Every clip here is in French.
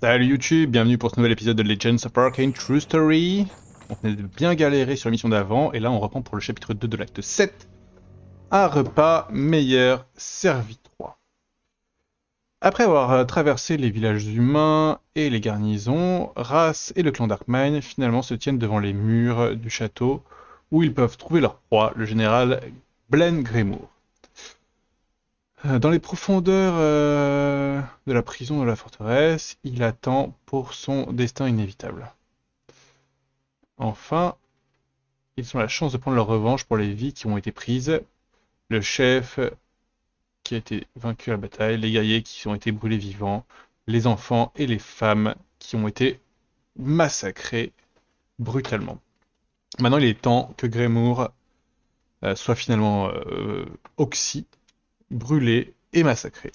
Salut YouTube, bienvenue pour ce nouvel épisode de Legends of Arcane True Story. On venait de bien galérer sur la mission d'avant, et là on reprend pour le chapitre 2 de l'acte 7. Un repas meilleur servi 3. Après avoir traversé les villages humains et les garnisons, Ras et le clan Darkmine finalement se tiennent devant les murs du château, où ils peuvent trouver leur proie, le général Blen Greymoor. Dans les profondeurs de la prison de la forteresse, il attend pour son destin inévitable. Enfin, ils ont la chance de prendre leur revanche pour les vies qui ont été prises, le chef qui a été vaincu à la bataille, les guerriers qui ont été brûlés vivants, les enfants et les femmes qui ont été massacrés brutalement. Maintenant, il est temps que Greymoor soit finalement oxy, brûlé et massacré.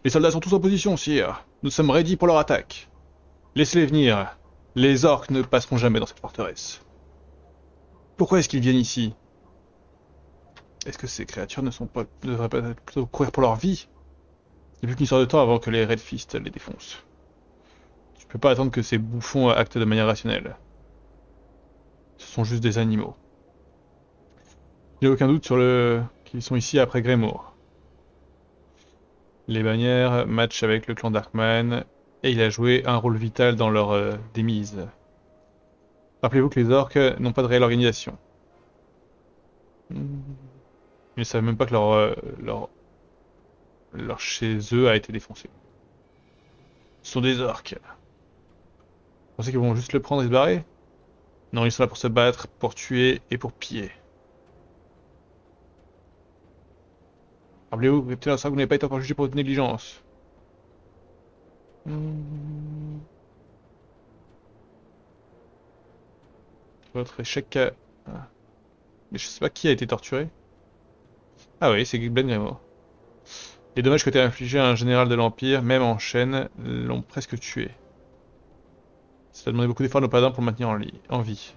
Les soldats sont tous en position, sire. Nous sommes ready pour leur attaque. Laissez-les venir. Les orques ne passeront jamais dans cette forteresse. Pourquoi est-ce qu'ils viennent ici? Est-ce que ces créatures ne devraient pas plutôt courir pour leur vie? Il n'y a plus qu'une histoire de temps avant que les Red Fist les défoncent. Tu peux pas attendre que ces bouffons actent de manière rationnelle. Ce sont juste des animaux. Il n'y a aucun doute sur le qu'ils sont ici après Greymoor. Les bannières matchent avec le clan Darkman, et il a joué un rôle vital dans leur démise. Rappelez-vous que les orques n'ont pas de réelle organisation. Ils ne savent même pas que leur chez eux a été défoncé. Ce sont des orques. Vous pensez qu'ils vont juste le prendre et se barrer? Non, ils sont là pour se battre, pour tuer et pour piller. Rappelez-vous, Capitaine Arsac, vous n'avez pas été encore jugé pour votre négligence. Votre échec a... Ah. Mais je sais pas qui a été torturé. Ah oui, c'est Blen Greymoor. Les dommages qui ont été infligés à un général de l'Empire, même en chaîne, l'ont presque tué. Ça a demandé beaucoup d'efforts à nos paladins pour le maintenir en vie.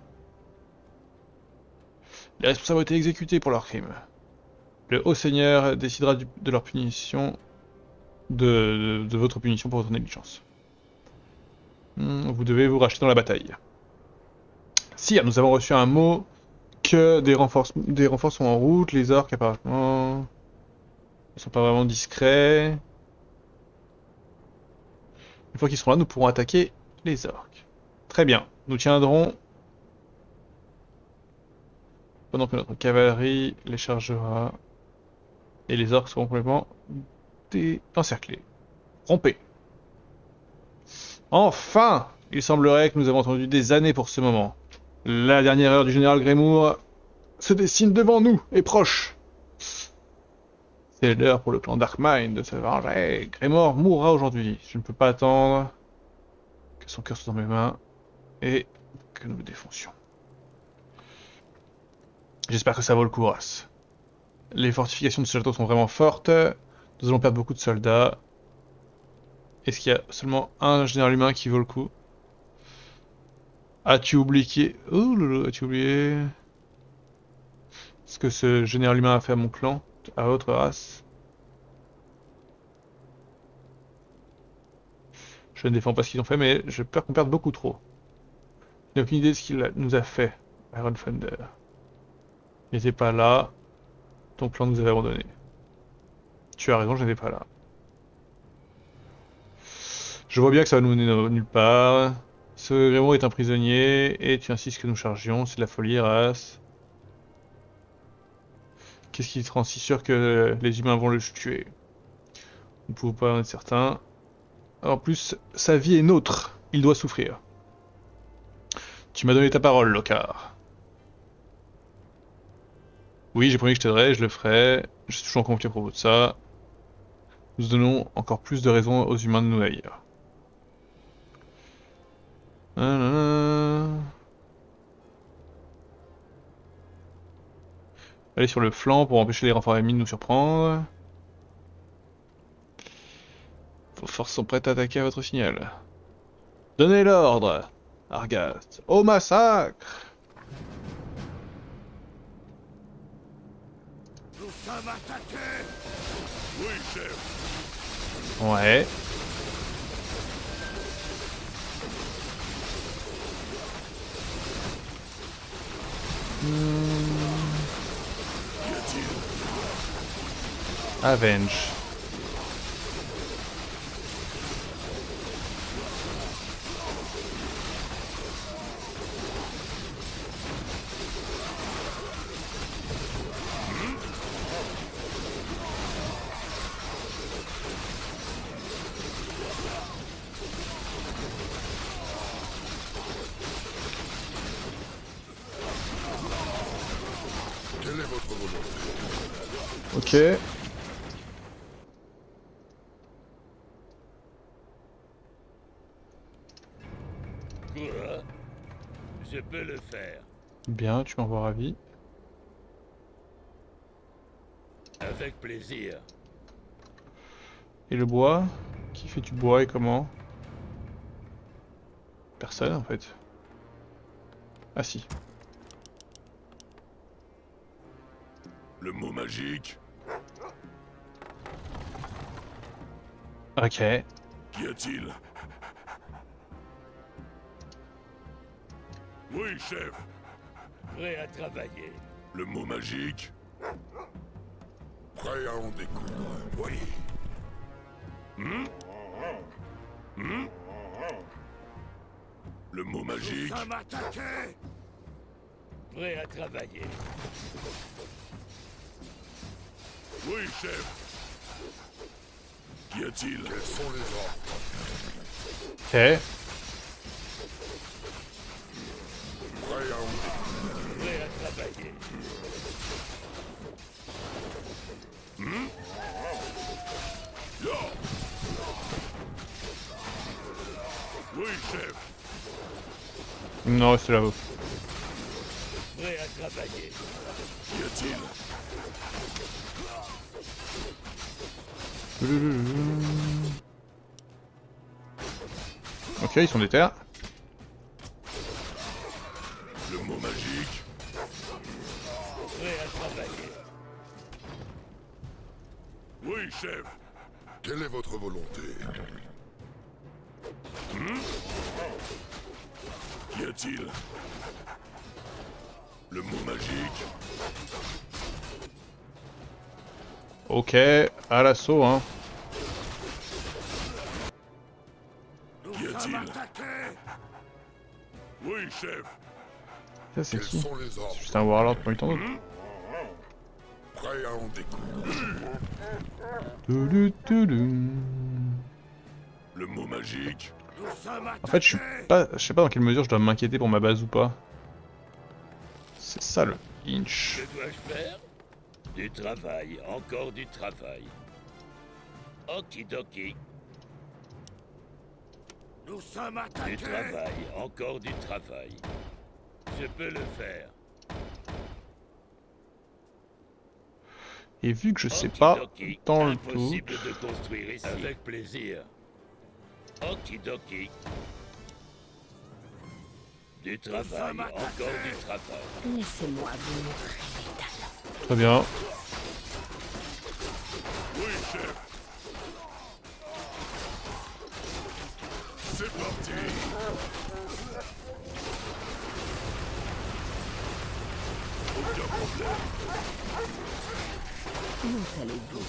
Les responsables ont été exécutés pour leurs crimes. Le Haut Seigneur décidera de leur punition, de votre punition pour votre négligence. Vous devez vous racheter dans la bataille. Sire, nous avons reçu un mot que des renforts sont en route. Les orques apparemment ne sont pas vraiment discrets. Une fois qu'ils seront là, nous pourrons attaquer les orques. Très bien. Nous tiendrons pendant que notre cavalerie les chargera. Et les orques seront complètement encerclés. Rompez. Enfin! Il semblerait que nous avons attendu des années pour ce moment. La dernière heure du général Greymoor se dessine devant nous et proche. C'est l'heure pour le clan Darkmine de se venger. Greymoor mourra aujourd'hui. Je ne peux pas attendre que son cœur soit dans mes mains et que nous le défoncions. J'espère que ça vaut le coup, Ras. Les fortifications de ce château sont vraiment fortes. Nous allons perdre beaucoup de soldats. Est-ce qu'il y a seulement un général humain qui vaut le coup? As-tu oublié... Oh loulou, as-tu oublié... ce que ce général humain a fait à mon clan, à votre race? Je ne défends pas ce qu'ils ont fait, mais j'ai peur qu'on perde beaucoup trop. Je n'ai aucune idée de ce qu'il nous a fait, Iron Thunder. Il n'était pas là. Ton clan nous avait abandonnés. Tu as raison, je n'étais pas là. Je vois bien que ça va nous mener nulle part. Ce Greymoor est un prisonnier, et tu insistes que nous chargions. C'est de la folie, race. Qu'est-ce qui te rend si sûr que les humains vont le tuer? Nous ne pouvons pas en être certains. En plus, sa vie est nôtre. Il doit souffrir. Tu m'as donné ta parole, Lockhart. Oui, j'ai promis que je t'aiderais, je le ferai. Je suis toujours en conflit à propos de ça. Nous donnons encore plus de raisons aux humains de nous haïr. Allez sur le flanc pour empêcher les renforts ennemis de nous surprendre. Vos forces sont prêtes à attaquer à votre signal. Donnez l'ordre, Arghast. Au massacre! Nous sommes attaqués! Oui, chef! Ouais. Avenge. Quelle est votre volonté? Ok. Quoi? Je peux le faire. Bien, tu m'envoies ravi. Avec plaisir. Et le bois? Qui fait du bois et comment? Personne en fait. Ah si. Le mot magique? Ok. Qu'y a-t-il? Oui, chef. Prêt à travailler. Le mot magique? Prêt à en découdre. Oui. Le mot magique? Attaqués. Prêt à travailler. Oui, chef. Qu'y a-t-il? Quels sont les ordres? Ok. Prêt à en découdre. Prêt à travailler. Là. Oui, chef. Non, c'est là-haut. Prêt à travailler. Qu'y a-t-il? Ok, ils sont déter. Le mot magique? Prêt à travailler. Oui, chef. Quelle est votre volonté? Qu'y a-t-il? Le mot magique? Ok, à l'assaut hein. Qu'y a-t-il? Oui, chef. Ça c'est Quels qui? sont les ordres? C'est juste un warlord pour tant d'autres. Prêt à en découdre. Le mot magique? En fait, je sais pas dans quelle mesure je dois m'inquiéter pour ma base ou pas. C'est ça le inch. Que dois-je faire? Du travail, encore du travail. Okidoki. Nous sommes attaqués. Du travail, encore du travail. Je peux le faire. Et vu que je sais pas Okidoki, dans le impossible tout. de construire ici. Avec plaisir. Okidoki. Du travail, encore du travail. Laissez-moi vous montrer mes talents. Très bien. Oui, chef. C'est parti. Aucun problème. Où allez-vous?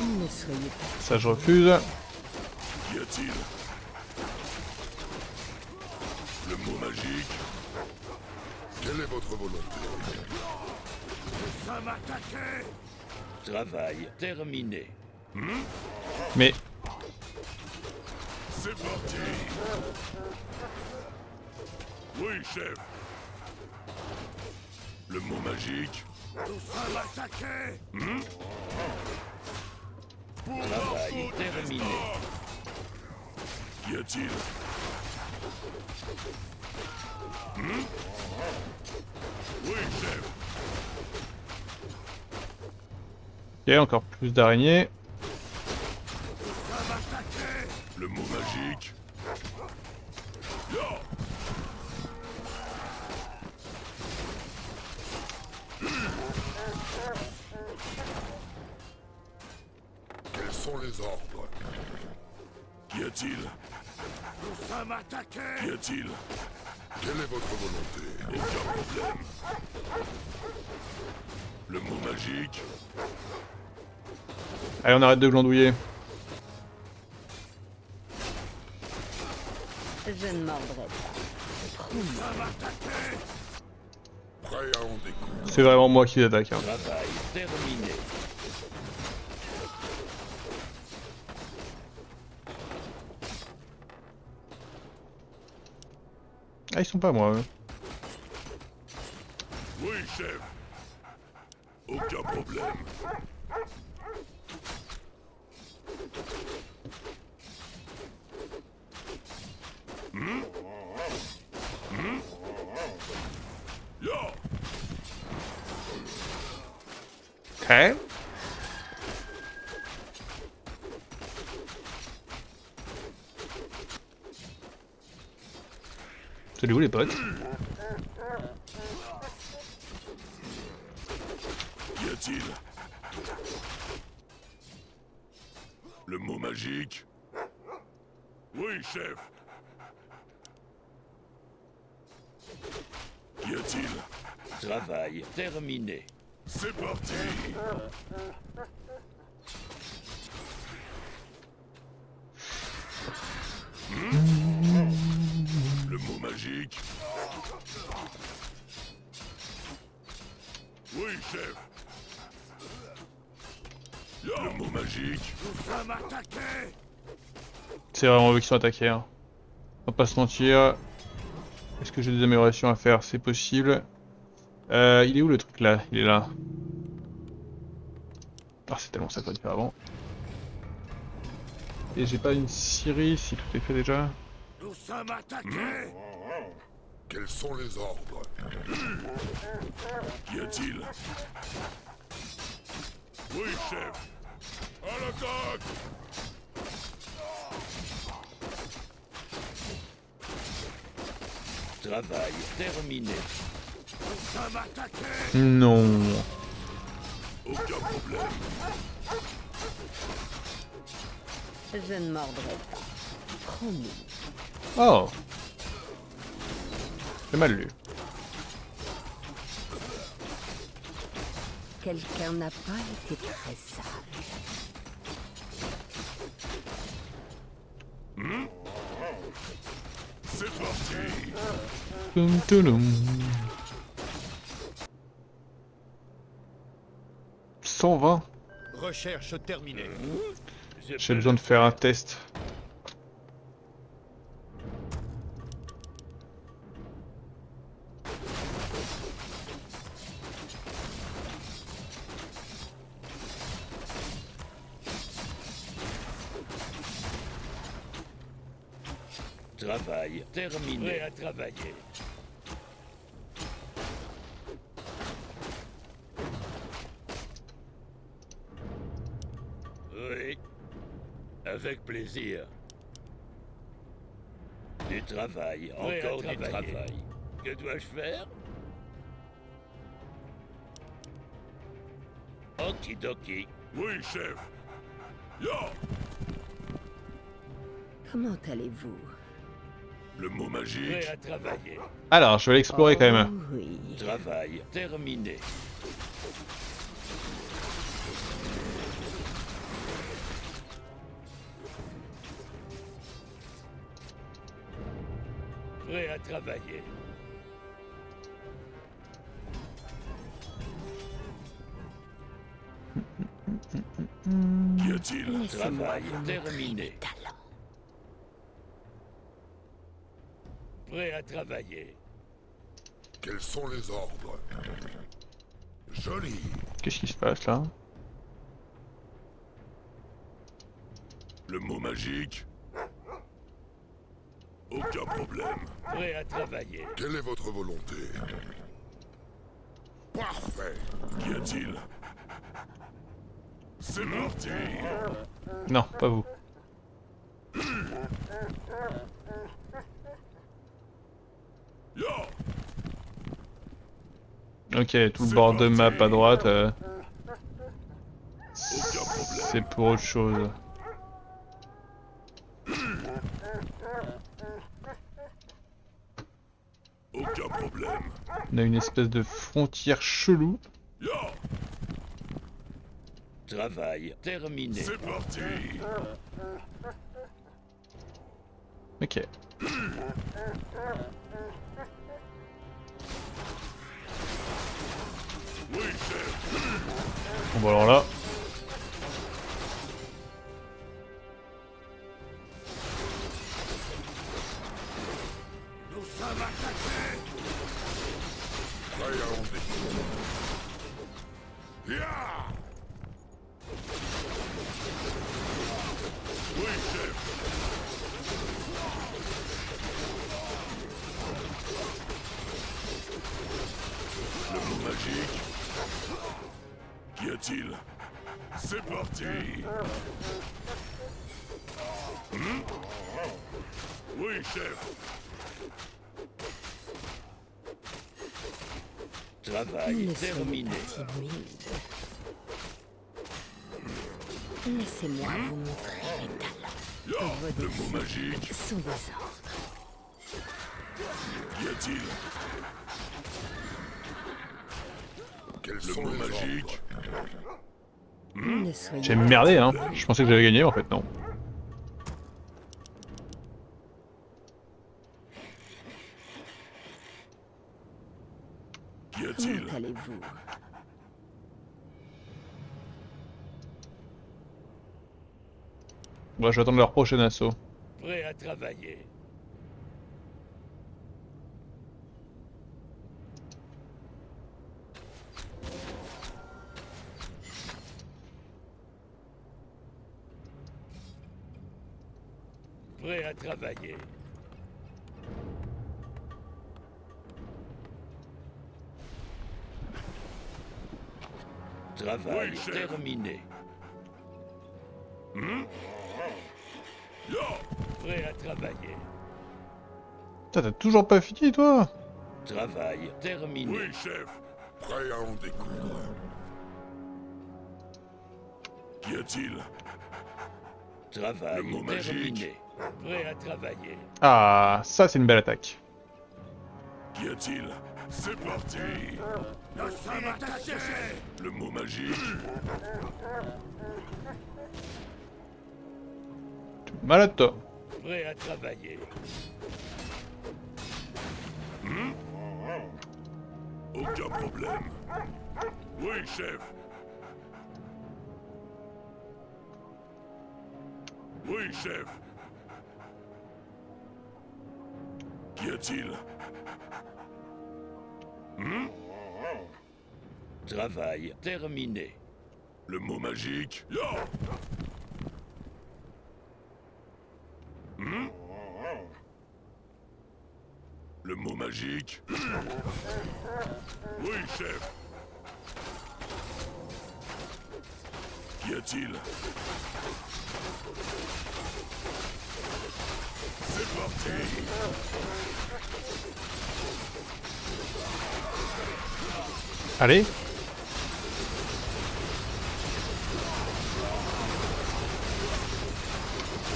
Ne soyez pas... Ça je refuse. Qu'y a-t-il? Le mot magique? Quelle est votre volonté? Nous sommes attaqués. Travail terminé. Mais C'est parti. Oui, chef. Le mot magique? Nous sommes attaqués. Travail terminé. Qu'y a-t-il? Oui, chef. ok, encore plus d'araignées. Le mot magique? Là. sont les ordres? Qu'y a-t-il? Nous sommes attaqués! Qu'y a-t-il? Quelle est votre volonté? Aucun problème. Le mot magique? Allez, on arrête de glandouiller. Je ne mordrai pas. Promis. Nous sommes attaqués! Prêt à en découdre? C'est vraiment moi qui l'attaque. Hein. Travail terminé. Ah, ils sont pas moi. Eux. Oui, chef. Aucun problème. Ya! Ok. Salut où les potes? Qu'y a-t-il? Le mot magique? Oui, chef. Qu'y a-t-il? Travail terminé. C'est parti. Le mot magique? Oui, chef. Le mot magique? Nous sommes attaqués! C'est vraiment eux qui sont attaqués. Hein. On va pas se mentir. Est-ce que j'ai des améliorations à faire? C'est possible. Il est où le truc là? Il est là. Ah, c'est tellement ça qu'on faire avant. Et j'ai pas une scierie si tout est fait déjà. Nous sommes attaqués! Quels sont les ordres? Qu'y a-t-il? Oui, chef. À l'attaque! Travail terminé. Nous sommes attaqués! Non. Aucun problème. Je ne mordrai pas. Promis. Oh. J'ai mal lu. Quelqu'un n'a pas été très sage. C'est parti. Toum, touloum. 120. Recherche terminée. J'ai besoin de faire un test. Travail terminé. Prêt à travailler. Oui. Avec plaisir. Du travail, encore du travail. Que dois-je faire? Okidoki. Oui, chef. Ya! Comment allez-vous? Le mot Prêt magique? à travailler. Alors, je vais l'explorer quand même. Oh, oui. Travail terminé. Prêt à travailler. Qu'y a-t-il? Laissez-moi Travail vous montrer terminé. mes talents. Prêt à travailler. Quels sont les ordres? Joli. Qu'est-ce qui se passe là? Le mot magique? Aucun problème. Prêt à travailler. Quelle est votre volonté? Parfait. Qu'y a-t-il? C'est parti. Non, pas vous. Ya! Ok, tout le C'est bord de map parti. à droite. Aucun C'est pour autre chose. Aucun problème. On a une espèce de frontière chelou. Ya, Travail terminé. c'est parti. Ok. Oui, chef. Bon bah alors là. Nous sommes attaqués. Prêt à en découdre. Ya. Oui, chef. Le mot magique. Qu'y a-t-il? C'est parti. Oui, chef. Travail Ne soyez terminé. pas timide. Laissez-moi vous montrer mes talents. Ya, Vos le mot défis magique. sont des ordres. Qu'y a-t-il? Le mot magique. Ne soyez J'ai merdé hein. Je pensais que j'avais gagné en fait non. Qu'y a-t-il? Comment allez-vous? Bon, je vais attendre leur prochain assaut. Prêt à travailler. Prêt à travailler. Travail Oui, chef. terminé. Ya. Prêt à travailler. Putain, t'as toujours pas fini toi? Travail terminé. Oui, chef. Prêt à en découdre. Qu'y a-t-il? Travail Le mot magique. terminé. Prêt à travailler. Ah, ça c'est une belle attaque. Qu'y a-t-il? C'est parti. Nous sommes attaqués. Le mot magique. Malade toi. Prêt à travailler. Aucun problème. Oui, chef. Oui, chef. Qu'y a-t-il? Travail terminé. Le mot magique. Ya. Le mot magique. Oui, chef. Qu'y a-t-il? C'est parti. Allez.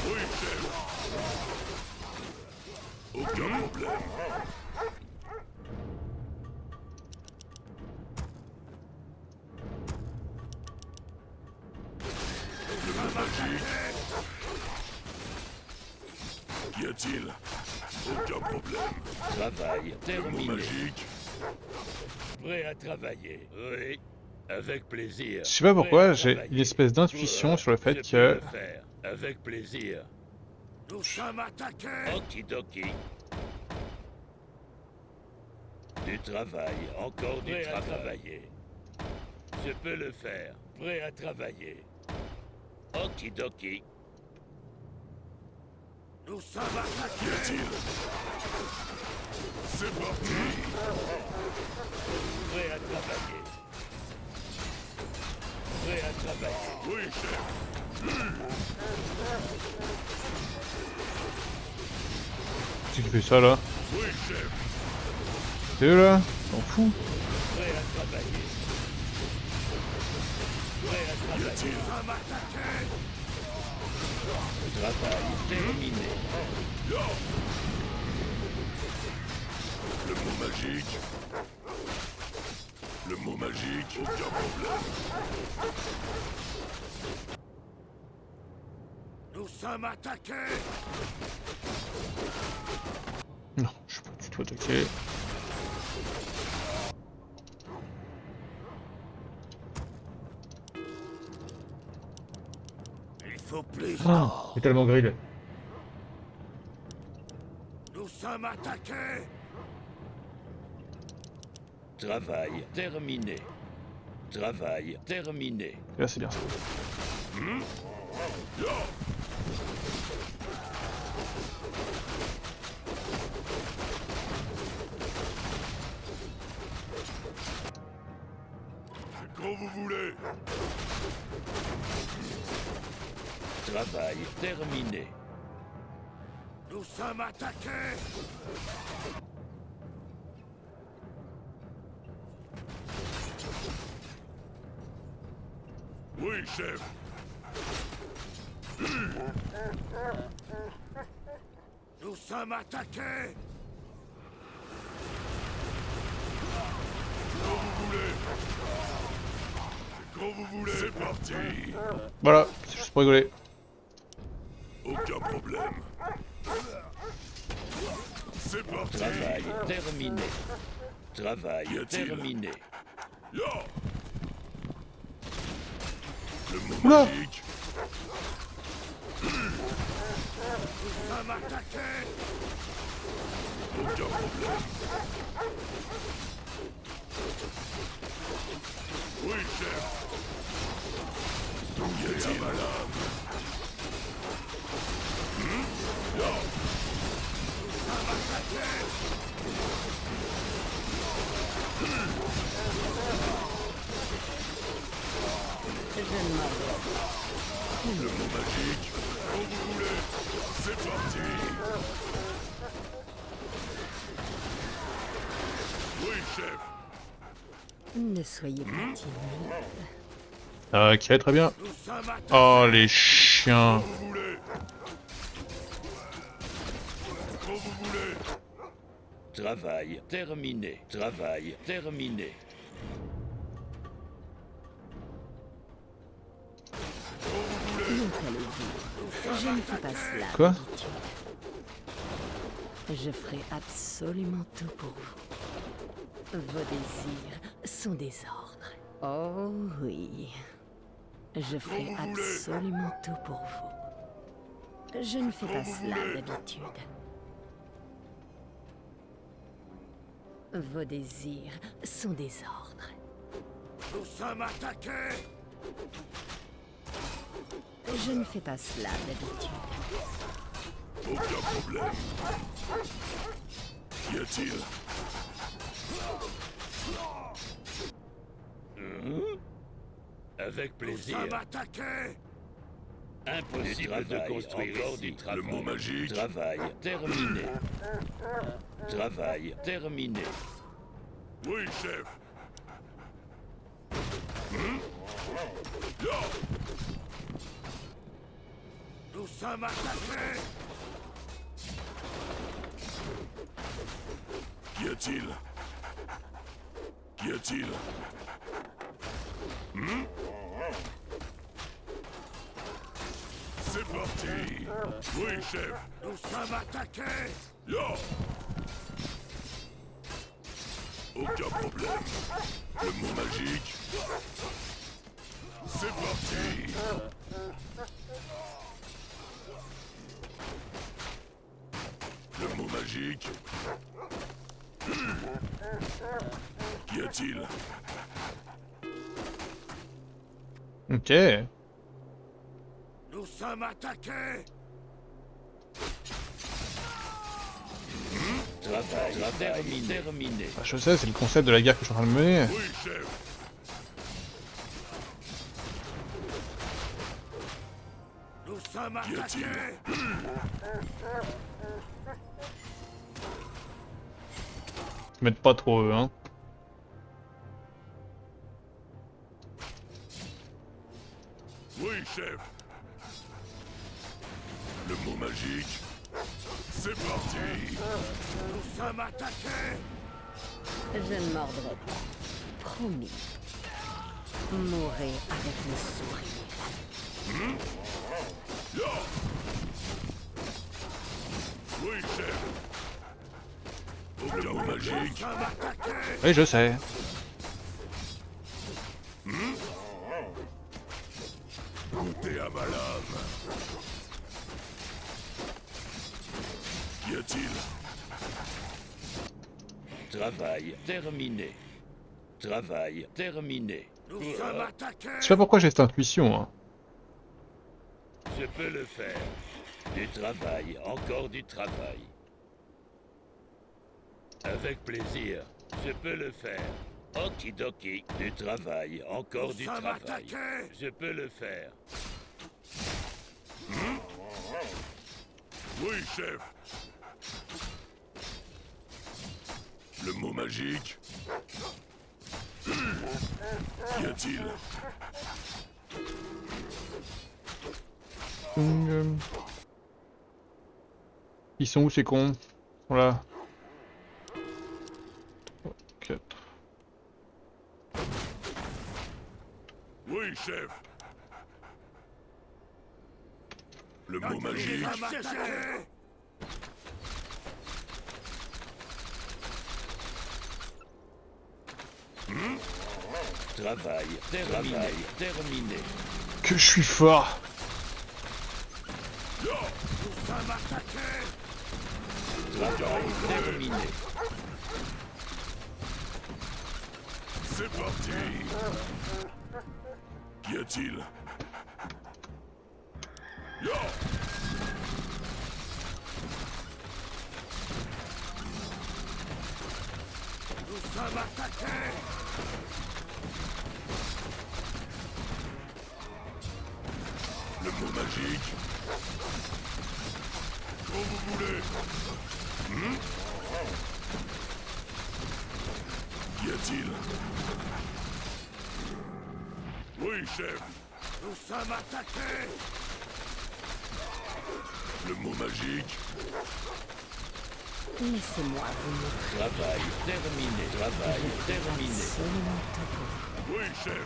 Oui, chef. Aucun problème. Le mot magique. Qu'y a-t-il? Aucun problème. Travail Le mot terminé. magique. Prêt à travailler. Oui. Avec plaisir. Je sais pas pourquoi, Prêt à j'ai travailler. une espèce d'intuition sur le fait Je que... peux le faire. Avec plaisir. Nous sommes attaqués. Okidoki. Du travail, encore du travail. Je peux le faire. Prêt à travailler. Okidoki. Nous sommes attaqués. Qu'y a-t-il? C'est parti. Prêt à travailler. Prêt à travailler. Oui, chef. C'est qui fait ça là? Oui, chef. T'es là? T'en fous? Prêt à travailler. Prêt à travailler. Travail terminé. Le mot magique. Le mot magique, aucun problème. Nous sommes attaqués. Non, je suis pas du tout attaqué. Il faut plus Ah, d'or. c'est tellement grill. Nous sommes attaqués. Travail terminé. Travail terminé. Et là, c'est bien ça. C'est quand vous voulez. Travail terminé. Nous sommes attaqués. Oui, chef. Nous sommes attaqués. Quand vous voulez. C'est quand vous voulez. C'est parti. Voilà, c'est juste pour rigoler. Aucun problème. C'est parti. Travail terminé. Travail Y a-t-il terminé. Yo. Le mot Oula. magique. Nous sommes attaqués. Aucun problème. Oui, chef. Y a-t-il malade? Je ne m'en vais. Le mot magique. Quand vous voulez. C'est parti. Oui, chef. Ne soyez pas timide. Ok, très bien. Nous sommes attaqués. Oh, les chiens. Quand vous voulez. Quand vous voulez. Travail terminé. Travail terminé. Donc allez-y. Je ne fais pas cela. Quoi? d'habitude. Je ferai absolument tout pour vous. Vos désirs sont des ordres. Oh oui. Je ferai Quand vous voulez. absolument tout pour vous. Je ne fais Quand pas vous cela voulez. d'habitude. Vos désirs sont des ordres. Nous sommes attaqués. Je ne fais pas cela d'habitude. Aucun problème. Qu'y a-t-il? Avec Nous plaisir. sommes attaqués. Impossible de construire encore du travail. Le mot magique. Travail terminé. Travail terminé. Oui, chef. Yo. Nous sommes attaqués. Qu'y a-t-il? Qu'y a-t-il? C'est parti. Oui, chef. Nous sommes attaqués. Yo. Aucun problème. Le mot magique. C'est parti. Le mot magique. Qu'y a-t-il? Ok. Nous sommes attaqués. Travail terminé. Bah, je sais, c'est le concept de la guerre que je suis en train de mener. Oui, chef. Nous sommes Qu'y a-t-il? attaqués. Ils mettent pas trop eux, hein. Oui, chef. Le mot magique. C'est parti. Nous sommes attaqués. Je ne mordrai pas. Promis. Mourrez avec le sourire. Là. Oui, chef. Aucun mot Nous magique. sommes attaqués. Oui, je sais. Goûtez à ma lame. Qu'y a-t-il? Travail terminé. Travail terminé. Nous sommes attaqués. Je sais pas pourquoi j'ai cette intuition. Hein. Je peux le faire. Du travail, encore du travail. Avec plaisir, je peux le faire. Okidoki, du travail, encore du travail. Je peux le faire. Oui, chef. Le mot magique. Qu'y a-t-il? Ils sont où ces cons? Ils sont là. 4. Oui, chef. Le mot magique. Travail terminé. Terminé. Que je suis fort! Nous sommes attaqués. Travail terminé. C'est parti. Qu'y a-t-il? Yo. Nous sommes attaqués. Le mot magique. Quand vous voulez. Qu'y a-t-il? Oui, chef. Nous sommes attaqués. Le mot magique. Laissez-moi vous montrer Travail terminé. Travail terminé. absolument tout pour vous. Oui, chef.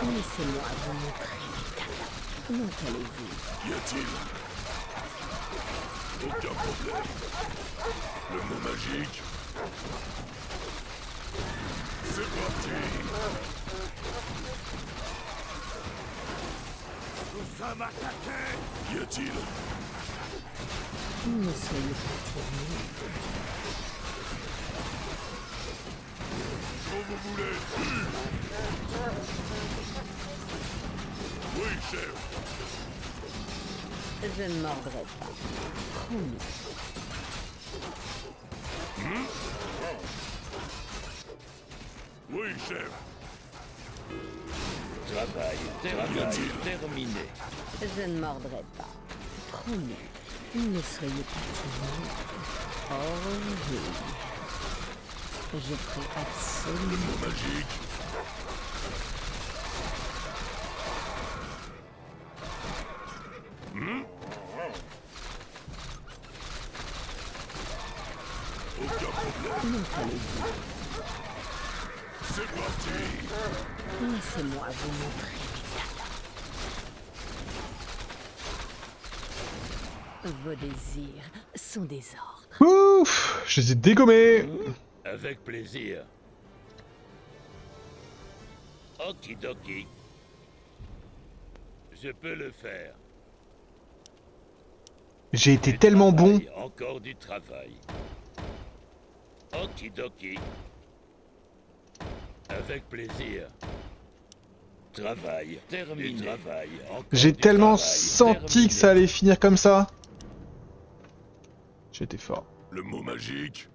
Laissez-moi vous montrer mes talents. Comment allez-vous? Qu'y a-t-il? Aucun problème. Le mot magique. C'est parti. Nous sommes attaqués. Qu'y a-t-il? Ne soyez pas timide. Quand vous voulez. Oui, chef. Je ne mordrai pas. Promis. Oui, chef. Travail terminé. Je ne mordrai pas. Promis. Ne soyez pas timide. Oh oui. Je ferai absolument. Mot magique. Aucun problème. Comment allez-vous? C'est parti. Laissez-moi vous montrer mes talents. Vos désirs sont des ordres. Ouf! Je les ai dégommés! Avec plaisir. Okidoki. Je peux le faire. J'ai été Du tellement bon! travail, encore du travail. Okidoki. Avec plaisir. Travail terminé. Travail, encore J'ai du tellement travail, senti terminé. que ça allait finir comme ça! J'étais fort. Le mot magique.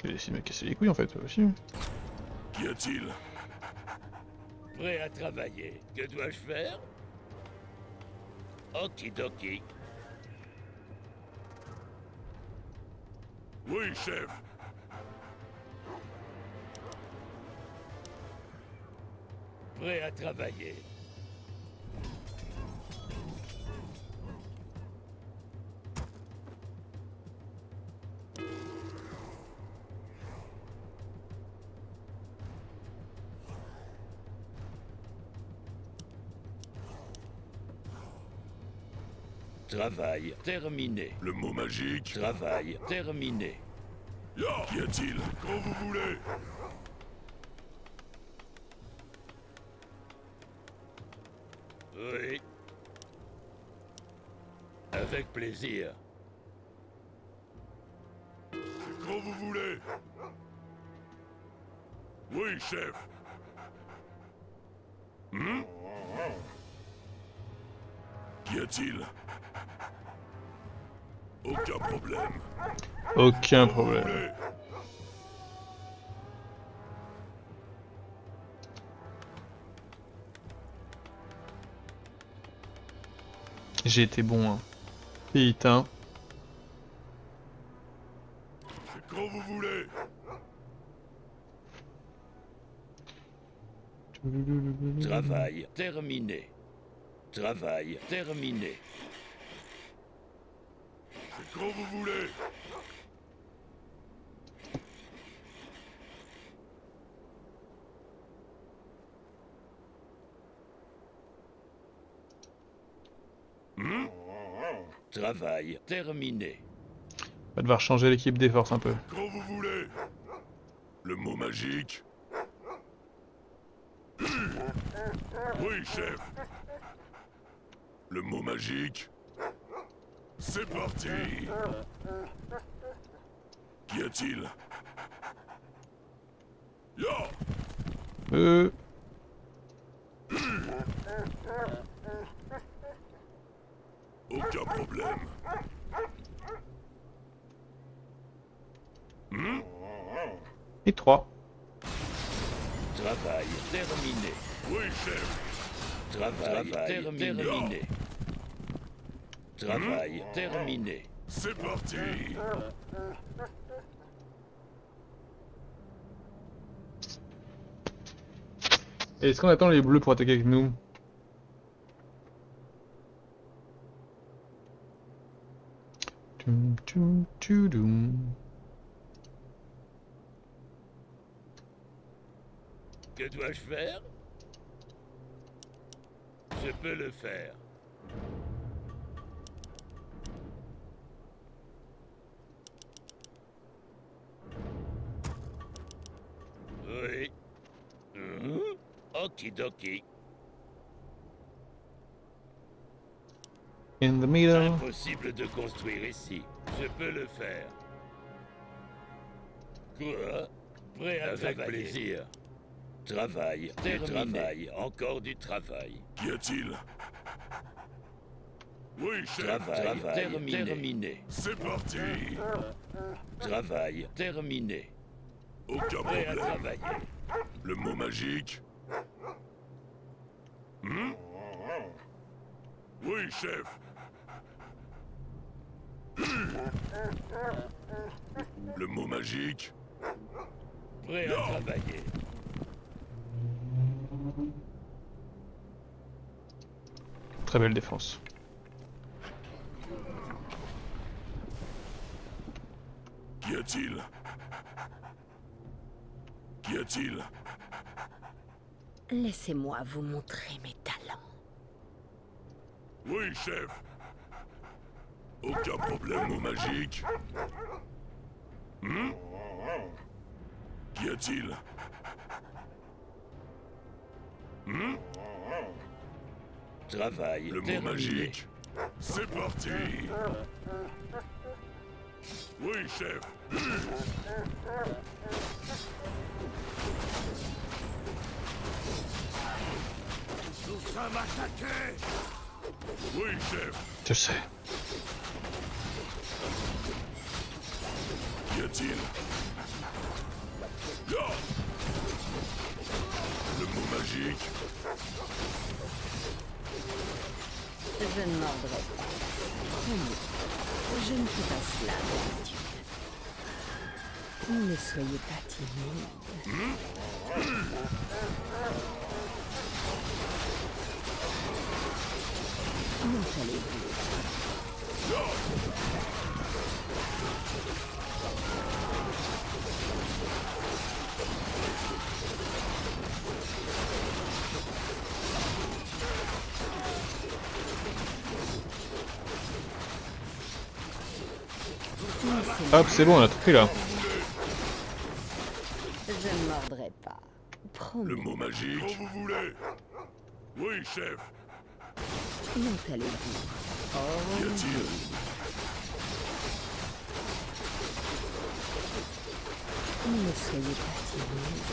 J'ai essayé de me casser les couilles en fait, aussi. Qu'y a-t-il? Prêt à travailler. Que dois-je faire? Okidoki. Oui, chef. Prêt à travailler. Travail terminé. Le mot magique. Travail terminé. Ya, qu'y a-t-il? Quand vous voulez. Oui. Avec plaisir. Quand vous voulez. Oui, chef. Qu'y a-t-il? Aucun problème. Aucun Vous problème. voulez. J'ai été bon, hein. Putain. C'est quand vous voulez. Travail terminé. Travail terminé. C'est quand vous voulez. Travail terminé. On va devoir changer l'équipe des forces un peu. Quand vous voulez. Le mot magique. Oui, chef. Le mot magique. C'est parti. Qu'y a-t-il? Ya. Aucun problème. Et 3. Travail terminé. Oui, chef. Travail terminé. Travail terminé. C'est parti. Et est-ce qu'on attend les bleus pour attaquer avec nous? Tum, tum, tudum. Que dois-je faire? Je peux le faire. Oui. Okidoki. In the middle. Impossible de construire ici. Je peux le faire. Quoi? Prêt à avec travailler. Plaisir. Travail terminé. Travail, encore du travail. Qu'y a-t-il? Oui, chef. Travail terminé. C'est parti. Travail terminé. Aucun Prêt à problème. travailler. Le mot magique. Oui, chef. Le mot magique. Prêt à travailler. Très belle défense. Qu'y a-t-il? Qu'y a-t-il? Laissez-moi vous montrer mes talents. Oui, chef. Aucun problème au magique. Qu'y a-t-il? Travail Le mot terminé. magique. C'est parti. Oui, chef. Nous sommes attaqués. Oui, chef. Je sais. Qu'y a-t-il? Ya. Le mot magique. Je ne mordrai pas. Promis. Je ne fais pas cela d'habitude. Ne soyez pas timide. Comment allez-vous? Hop, c'est bon, on a tout pris là. Je ne mordrai pas. Promis. Le mot magique. Quand vous voulez. Oui, chef. Comment allez-vous? Qu'y a-t-il? Ne soyez pas timide.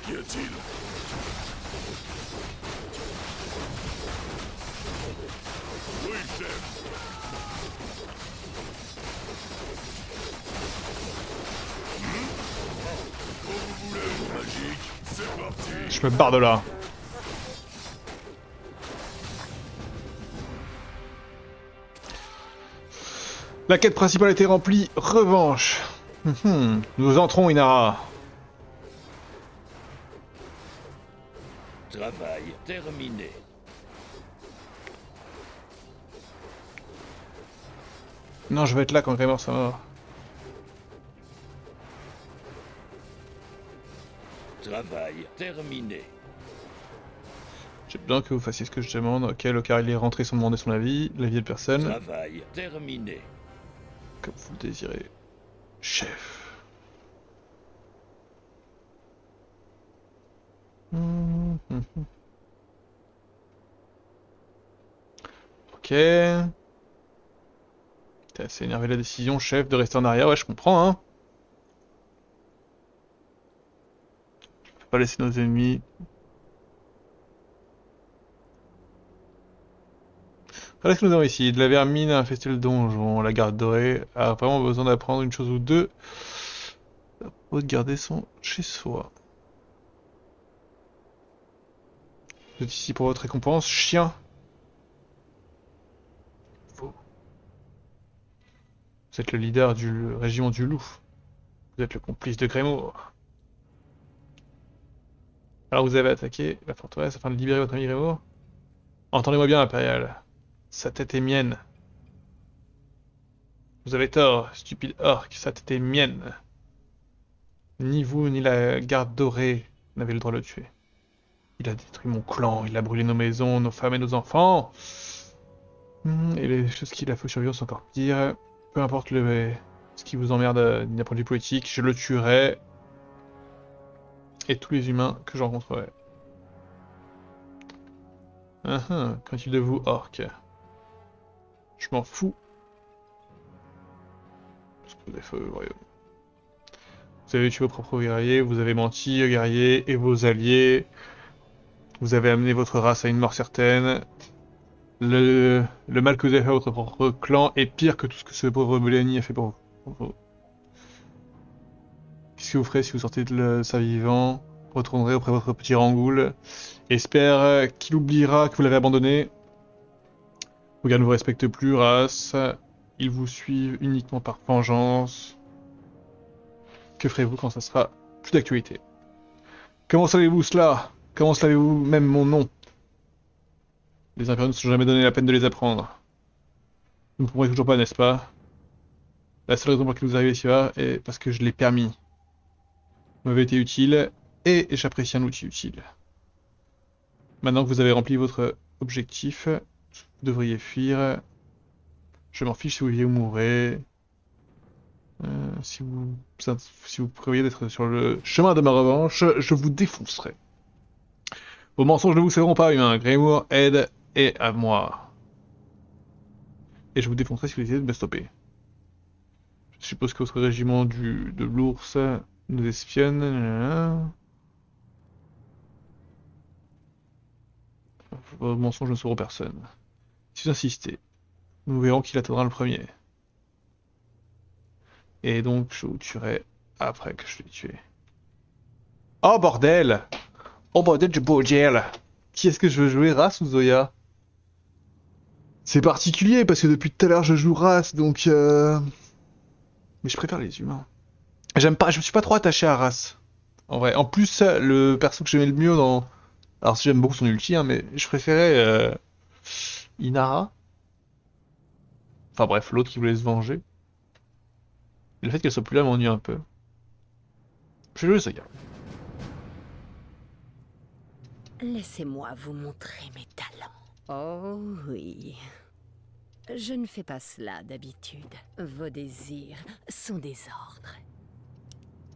Qu'y a-t-il? Oui, chef. Quand vous voulez. Le mot magique. C'est parti. Je me barre de là. La quête principale a été remplie. Revanche. Nous entrons, Inara. Travail terminé. Non, je vais être là quand Greymoor sera mort. Travail terminé. J'ai besoin que vous fassiez ce que je demande. Ok, le car il est rentré sans demander son avis. L'avis de personne. Travail terminé. Comme vous le désirez. Chef. Ok. T'es assez énervé de la décision, chef, de rester en arrière. Ouais, je comprends, hein. On peut pas laisser nos ennemis. Voilà ce que nous avons ici. De la vermine a infesté le donjon. La garde dorée a vraiment besoin d'apprendre une chose ou deux. Pour garder son chez soi. Vous êtes ici pour votre récompense, chien. Vous êtes le leader du régiment du loup. Vous êtes le complice de Greymoor. Alors vous avez attaqué la forteresse afin de libérer votre ami Greymoor? Entendez-moi bien, Impérial. Sa tête est mienne. Vous avez tort, stupide orc, sa tête est mienne. Ni vous, ni la garde dorée n'avez le droit de le tuer. Il a détruit mon clan, il a brûlé nos maisons, nos femmes et nos enfants. Et les choses qu'il a fait sur lui sont encore pires. Peu importe ce qui vous emmerde d'un point de vue politique, je le tuerai. Et tous les humains que je rencontrerai. Qu'en est-il de vous, orc? Je m'en fous. Parce que vous avez fait au royaume. Vous avez tué vos propres guerriers, vous avez menti aux guerriers et vos alliés. Vous avez amené votre race à une mort certaine. Le mal que vous avez fait à votre propre clan est pire que tout ce que ce pauvre Belani a fait pour vous. Qu'est-ce que vous ferez si vous sortez de ça vivant? Vous retournerez auprès de votre petit Rangoul. Espère qu'il oubliera que vous l'avez abandonné. Vos gars ne vous respectent plus, race. Ils vous suivent uniquement par vengeance. Que ferez-vous quand ça sera plus d'actualité? Comment savez-vous cela? Comment savez-vous même mon nom? Les impériaux ne se sont jamais donné la peine de les apprendre. Vous ne comprenez toujours pas, n'est-ce pas? La seule raison pour laquelle vous arrivez ici est parce que je l'ai permis. Vous m'avez été utile, et j'apprécie un outil utile. Maintenant que vous avez rempli votre objectif, vous devriez fuir. Je m'en fiche si vous vivez ou mourrez. Si vous prévoyez d'être sur le chemin de ma revanche, je vous défoncerai. Vos mensonges ne vous serviront pas, humain. Greymoor aide et à moi. Et je vous défoncerai si vous essayez de me stopper. Je suppose que votre régiment de l'ours nous espionne. Vos mensonges ne sauront personne. Si vous insistez, nous verrons qui l'atteindra le premier. Et donc je vous tuerai après que je l'ai tué. Oh bordel! Oh bordel du bordel! Qui est-ce que je veux jouer, Ras ou Zoya? C'est particulier parce que depuis tout à l'heure je joue race, donc mais je préfère les humains. J'aime pas, je me suis pas trop attaché à race. En vrai. En plus, le perso que j'aimais le mieux dans... Alors j'aime beaucoup son ulti, hein, mais je préférais Inara. Enfin bref, l'autre qui voulait se venger. Et le fait qu'elle soit plus là m'ennuie un peu. Je vais jouer Saga. Laissez-moi vous montrer mes talents. Oh oui. Je ne fais pas cela d'habitude. Vos désirs sont des ordres.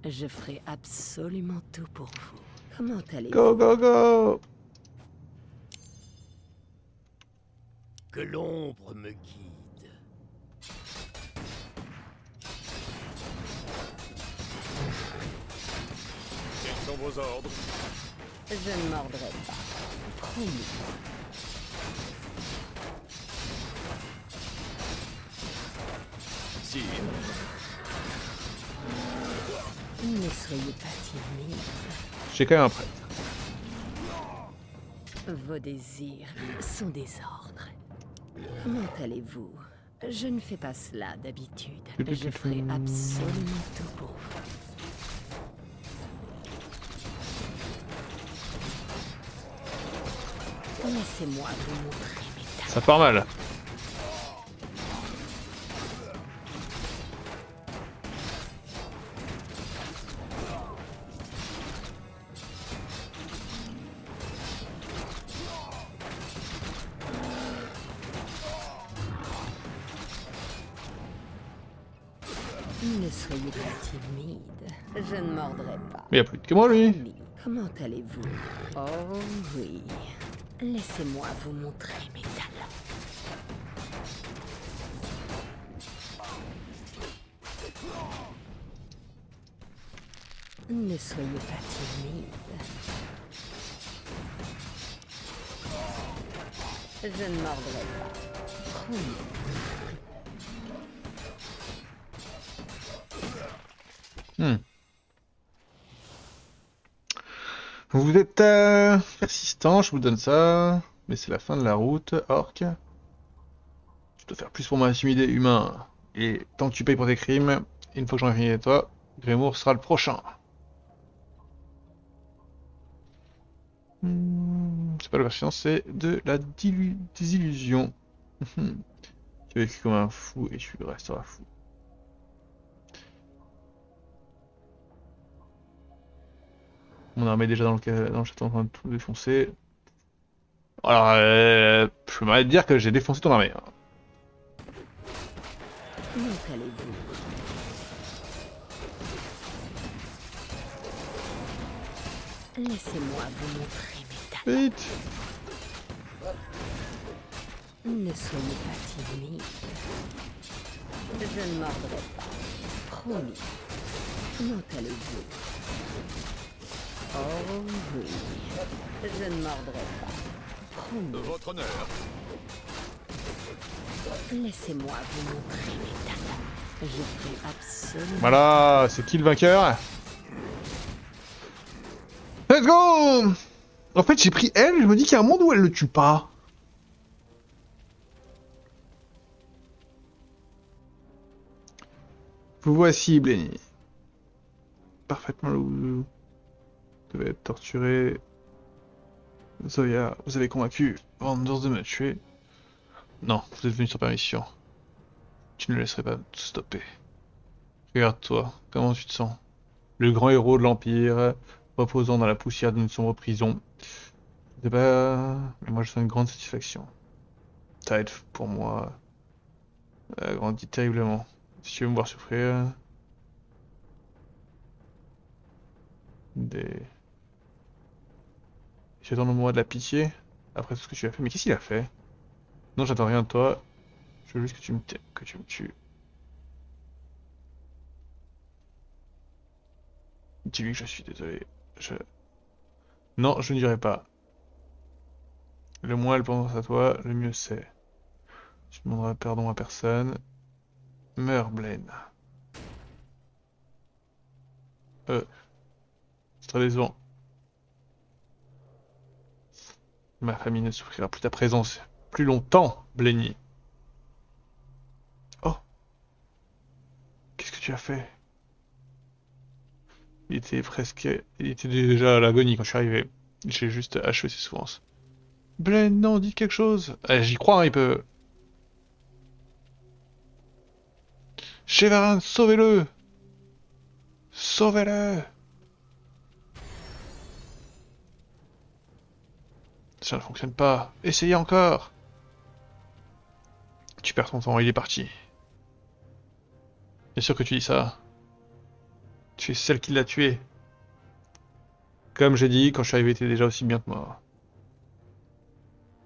Je ferai absolument tout pour vous. Comment allez-vous? Go, go, go! Que l'ombre me guide. Quels sont vos ordres? Je ne mordrai pas. Promis. Sire, Ne soyez pas timide. J'ai quand même un prêtre. Vos désirs sont des ordres. Comment allez-vous? Je ne fais pas cela d'habitude. Je ferai absolument tout pour vous. Laissez-moi vous montrer mes talents. Ça part mal. Ne soyez pas timide. Je ne mordrai pas. Mais y a plus de que moi lui. Comment allez-vous? Oh oui. Laissez-moi vous montrer mes talents. Ne soyez pas timide. Je ne mordrai pas. Promis. Vous êtes persistant, je vous donne ça. Mais c'est la fin de la route, orc. Je dois faire plus pour m'intimider humain. Et tant que tu payes pour tes crimes, une fois que j'aurai fini avec toi, Grimoire sera le prochain. C'est pas la patience, c'est de la désillusion. Tu as vécu comme un fou et tu resteras fou. Mon armée est déjà dans le château en train de tout défoncer. Alors, je peux m'arrêter de dire que j'ai défoncé ton armée. Comment allez-vous? Laissez-moi vous montrer mes talents. Vite! Ne soyez pas timide. Je ne mordrai pas. Promis. Comment allez-vous? Oh oui. Je ne mordrai pas. Promis. votre honneur. Laissez-moi vous montrer mes talents. Je ferai absolument... Voilà, c'est qui le vainqueur? Let's go! En fait, j'ai pris elle, je me dis qu'il y a un monde où elle le tue pas. Vous voici, Blenny. Parfaitement là où vous devez être torturé. Zoya, vous avez convaincu Randers de me tuer. Non, vous êtes venu sans permission. Tu ne laisserais pas tout stopper. Regarde-toi, comment tu te sens? Le grand héros de l'Empire, reposant dans la poussière d'une sombre prison. C'est pas... Mais moi je sens une grande satisfaction. Ta aide pour moi a grandi terriblement. Si tu veux me voir souffrir... J'attends le moment de la pitié, après tout ce que tu as fait. Mais qu'est-ce qu'il a fait? Non, j'attends rien de toi. Je veux juste que tu me tues. Dis-lui que je suis désolé. Non, je ne dirai pas. Le moins elle pense à toi, le mieux c'est. Tu ne demanderas pardon à personne. Meurs, Blaine. C'est très décevant. Ma famille ne souffrira plus ta présence plus longtemps, Blenny. tu as fait? Il était presque... Il était déjà à l'agonie quand je suis arrivé. J'ai juste achevé ses souffrances. Blaine, non, dites quelque chose. J'y crois, hein, il peut... Chevarin, sauvez-le! Sauvez-le! Ça ne fonctionne pas. Essayez encore! Tu perds ton temps, il est parti. Bien sûr que tu dis ça. Tu es celle qui l'a tué. Comme j'ai dit, quand je suis arrivé, il était déjà aussi bien que moi.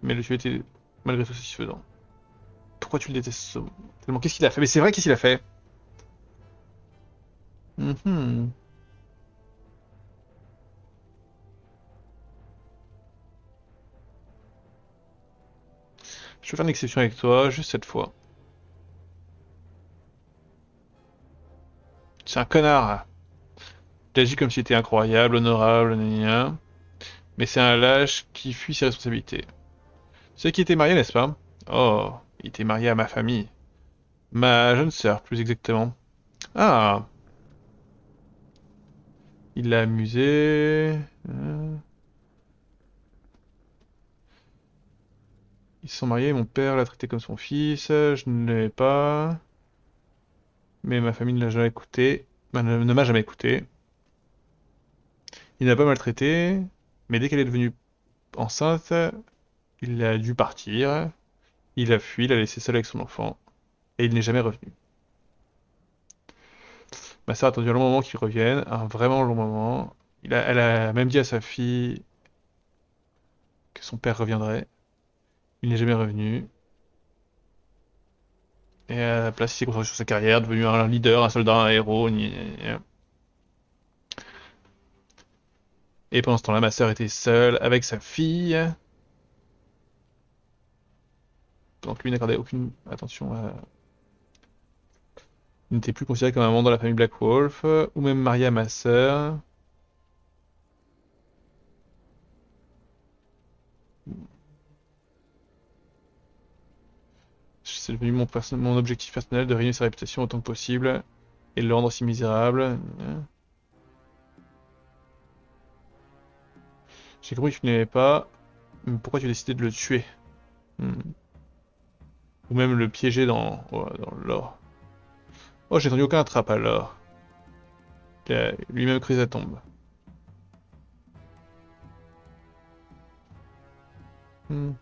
Mais le tuer était malgré tout satisfaisant. Pourquoi tu le détestes tellement? Qu'est-ce qu'il a fait? Mais c'est vrai, qu'est-ce qu'il a fait? Mhm. Je vais faire une exception avec toi, juste cette fois. C'est un connard. Il agit comme s'il était incroyable, honorable, gna gna gna. Mais c'est un lâche qui fuit ses responsabilités. C'est qui était marié, n'est-ce pas? Oh, il était marié à ma famille. Ma jeune sœur, plus exactement. Ah, il l'a amusé. Ils se sont mariés, mon père l'a traité comme son fils, je ne l'aimais pas. Mais ma famille ne l'a jamais écouté. Ne m'a jamais écouté. Il n'a pas maltraité, mais dès qu'elle est devenue enceinte, il a dû partir. Il a fui, il l'a laissé seul avec son enfant. Et il n'est jamais revenu. Ma sœur a attendu un long moment qu'il revienne, un vraiment long moment. Elle a même dit à sa fille que son père reviendrait. Il n'est jamais revenu. Et à la place, il s'est concentré sur sa carrière, devenu un leader, un soldat, un héros. Gna gna gna. Et pendant ce temps-là, ma sœur était seule avec sa fille. Donc lui n'accordait aucune attention à... Il n'était plus considéré comme un membre de la famille Black Wolf, ou même marié à ma sœur. C'est devenu mon objectif personnel de réunir sa réputation autant que possible et de le rendre aussi misérable. J'ai compris que tu n'aimais pas, mais pourquoi tu as décidé de le tuer? Hmm. Ou même le piéger dans l'or. Oh, j'ai tendu aucun attrape alors. Il a lui-même creusé sa tombe. Le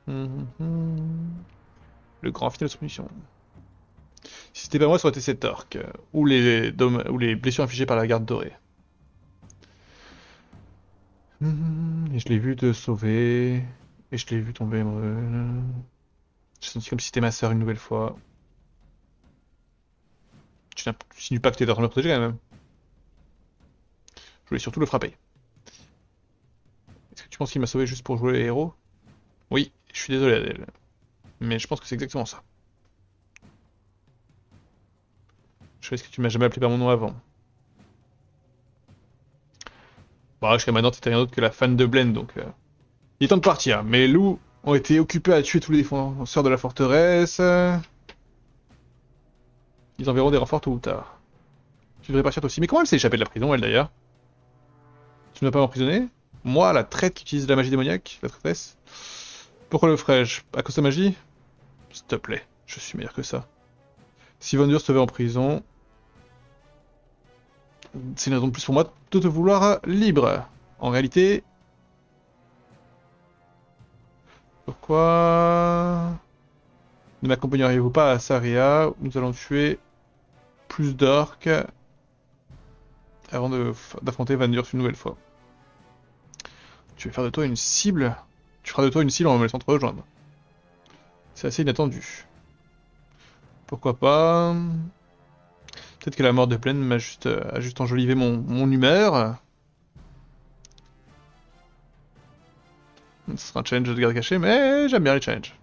grand final de son mission. Si c'était pas moi, ça aurait été cet orc. Ou ou les blessures infligées par la garde dorée. Et je l'ai vu te sauver. Et je l'ai vu tomber. J'ai senti comme si c'était ma sœur une nouvelle fois. Tu n'insinues pas que tu étais en train de me protéger quand même. Je voulais surtout le frapper. Est-ce que tu penses qu'il m'a sauvé juste pour jouer les héros? Oui, je suis désolé Adèle. Mais je pense que c'est exactement ça. Je sais que tu m'as jamais appelé par mon nom avant. Bah, jusqu'à maintenant, t'étais rien d'autre que la fan de Blaine, donc... Il est temps de partir. Mais les loups ont été occupés à tuer tous les défenseurs de la forteresse. Ils enverront des renforts tôt ou tard. Tu devrais partir toi aussi. Mais comment elle s'est échappée de la prison, elle, d'ailleurs? Tu ne m'as pas emprisonné? Moi, la traite qui utilise la magie démoniaque, la traîtresse? Pourquoi le ferais-je? À cause de la magie? S'il te plaît, je suis meilleur que ça. Si Von Durst te veut en prison... C'est une raison de plus pour moi de te vouloir libre. En réalité... Pourquoi... Ne m'accompagneriez-vous pas à Saria où nous allons tuer plus d'orques avant d'affronter Van Durst une nouvelle fois? Tu veux faire de toi une cible? Tu feras de toi une cible en me laissant te rejoindre. C'est assez inattendu. Pourquoi pas? Peut-être que la mort de Blaine a juste enjolivé mon humeur. Ce sera un challenge de garde cachée, mais j'aime bien les challenges.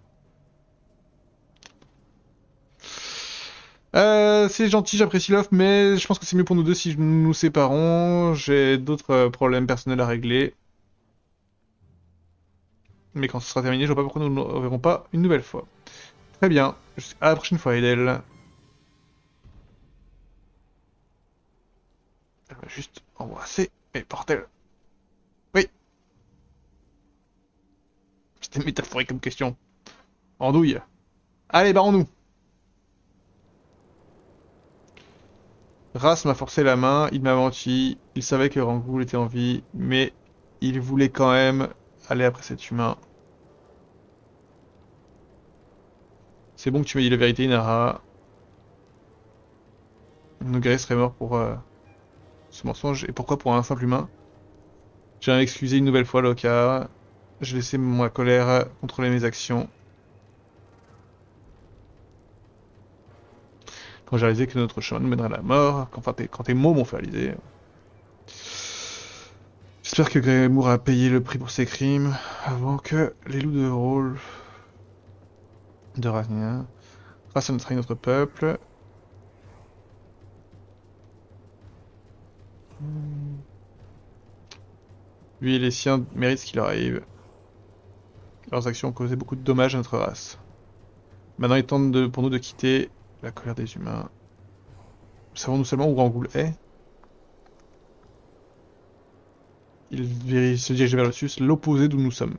C'est gentil, j'apprécie l'offre, mais je pense que c'est mieux pour nous deux si nous nous séparons. J'ai d'autres problèmes personnels à régler. Mais quand ce sera terminé, je vois pas pourquoi nous ne nous reverrons pas une nouvelle fois. Très bien, à la prochaine fois, Edel. juste embrasser. Et bordel. Oui. C'était métaphorique comme question. Andouille. Allez, barrons-nous. Ras m'a forcé la main, il m'a menti, il savait que Rangoul était en vie, mais il voulait quand même aller après cet humain. C'est bon que tu m'aies dit la vérité, Inara. Nogaret serait mort pour ce mensonge. Et pourquoi pour un simple humain? J'ai excusé une nouvelle fois Lokar. J'ai laissé ma colère contrôler mes actions. Quand j'ai réalisé que notre chemin nous mènerait à la mort, quand tes mots m'ont fait réaliser. J'espère que Greymoor a payé le prix pour ses crimes avant que les loups de rôle de Ravnia grâce à notre peuple. Lui et les siens méritent ce qui leur arrive. Leurs actions ont causé beaucoup de dommages à notre race. Maintenant, il est temps pour nous de quitter la colère des humains. Savons-nous seulement où Rangoul est? Il se dirige vers le sud, l'opposé d'où nous sommes.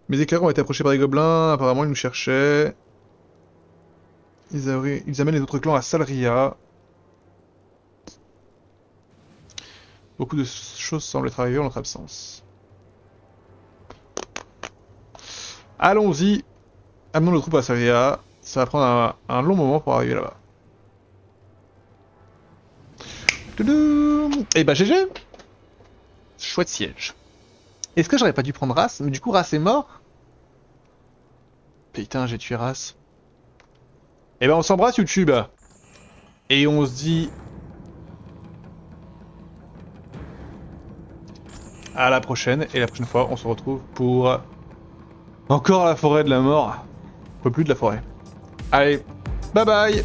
Mes éclairs ont été approchés par des gobelins, apparemment ils nous cherchaient. Ils amènent les autres clans à Salria. Beaucoup de choses semblent être arrivées en notre absence. Allons-y. Amenons nos troupes à Salria. Ça va prendre un long moment pour arriver là-bas. Et bah GG. Chouette siège. Est-ce que j'aurais pas dû prendre Ras? Mais du coup Ras est mort. Putain, j'ai tué Ras. Et ben on s'embrasse YouTube. Et on se dit... à la prochaine. Et la prochaine fois, on se retrouve pour... encore la forêt de la mort. On peut plus de la forêt. Allez, bye bye.